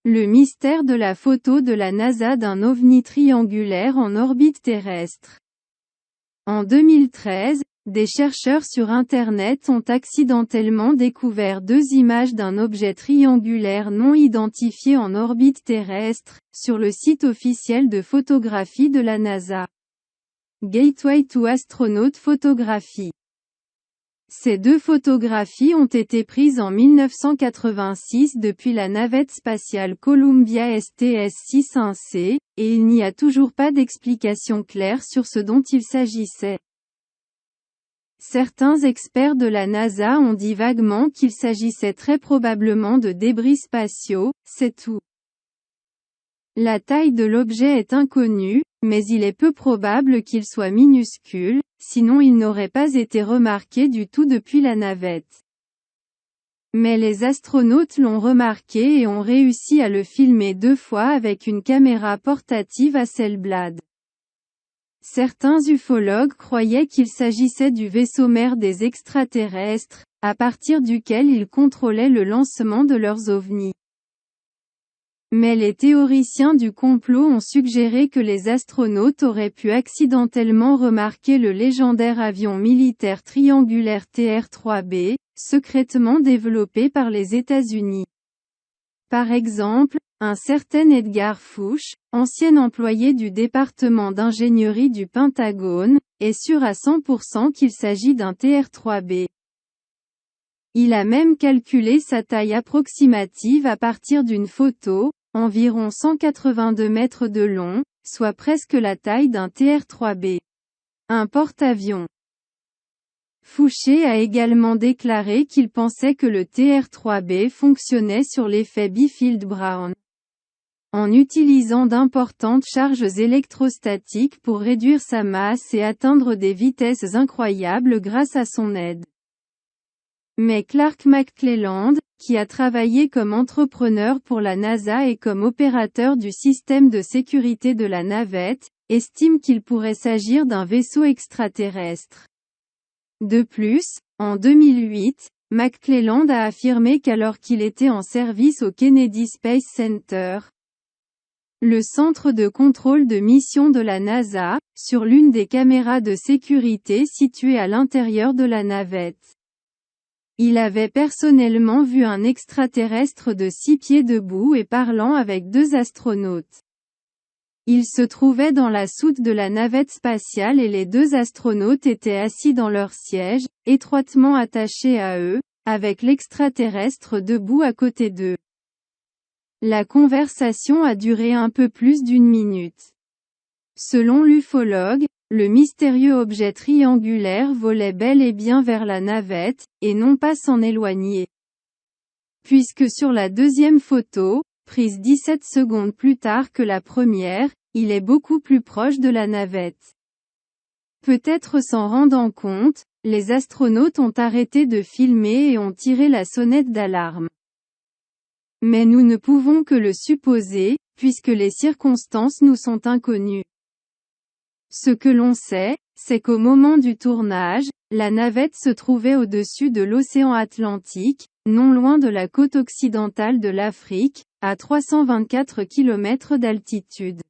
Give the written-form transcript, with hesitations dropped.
Le mystère de la photo de la NASA d'un ovni triangulaire en orbite terrestre. En 2013, des chercheurs sur Internet ont accidentellement découvert deux images d'un objet triangulaire non identifié en orbite terrestre, sur le site officiel de photographie de la NASA. Gateway to Astronaut Photography. Ces deux photographies ont été prises en 1986 depuis la navette spatiale Columbia STS-61C, et il n'y a toujours pas d'explication claire sur ce dont il s'agissait. Certains experts de la NASA ont dit vaguement qu'il s'agissait très probablement de débris spatiaux, c'est tout. La taille de l'objet est inconnue, mais il est peu probable qu'il soit minuscule, sinon il n'aurait pas été remarqué du tout depuis la navette. Mais les astronautes l'ont remarqué et ont réussi à le filmer 2 fois avec une caméra portative Hasselblad. Certains ufologues croyaient qu'il s'agissait du vaisseau mère des extraterrestres, à partir duquel ils contrôlaient le lancement de leurs ovnis. Mais les théoriciens du complot ont suggéré que les astronautes auraient pu accidentellement remarquer le légendaire avion militaire triangulaire TR-3B, secrètement développé par les États-Unis. Par exemple, un certain Edgar Fuchs, ancien employé du département d'ingénierie du Pentagone, est sûr à 100% qu'il s'agit d'un TR-3B. Il a même calculé sa taille approximative à partir d'une photo, environ 182 mètres de long, soit presque la taille d'un TR-3B. Un porte-avions. Fouché a également déclaré qu'il pensait que le TR-3B fonctionnait sur l'effet Bifield-Brown, en utilisant d'importantes charges électrostatiques pour réduire sa masse et atteindre des vitesses incroyables grâce à son aide. Mais Clark McClelland, qui a travaillé comme entrepreneur pour la NASA et comme opérateur du système de sécurité de la navette, estime qu'il pourrait s'agir d'un vaisseau extraterrestre. De plus, en 2008, McClelland a affirmé qu'alors qu'il était en service au Kennedy Space Center, le centre de contrôle de mission de la NASA, sur l'une des caméras de sécurité situées à l'intérieur de la navette, il avait personnellement vu un extraterrestre de 6 pieds debout et parlant avec 2 astronautes. Il se trouvait dans la soute de la navette spatiale et les 2 astronautes étaient assis dans leur siège, étroitement attachés à eux, avec l'extraterrestre debout à côté d'eux. La conversation a duré un peu plus d'1 minute. Selon l'ufologue, le mystérieux objet triangulaire volait bel et bien vers la navette, et non pas s'en éloigner. Puisque sur la deuxième photo, prise 17 secondes plus tard que la première, il est beaucoup plus proche de la navette. Peut-être s'en rendant compte, les astronautes ont arrêté de filmer et ont tiré la sonnette d'alarme. Mais nous ne pouvons que le supposer, puisque les circonstances nous sont inconnues. Ce que l'on sait, c'est qu'au moment du tournage, la navette se trouvait au-dessus de l'océan Atlantique, non loin de la côte occidentale de l'Afrique, à 324 km d'altitude.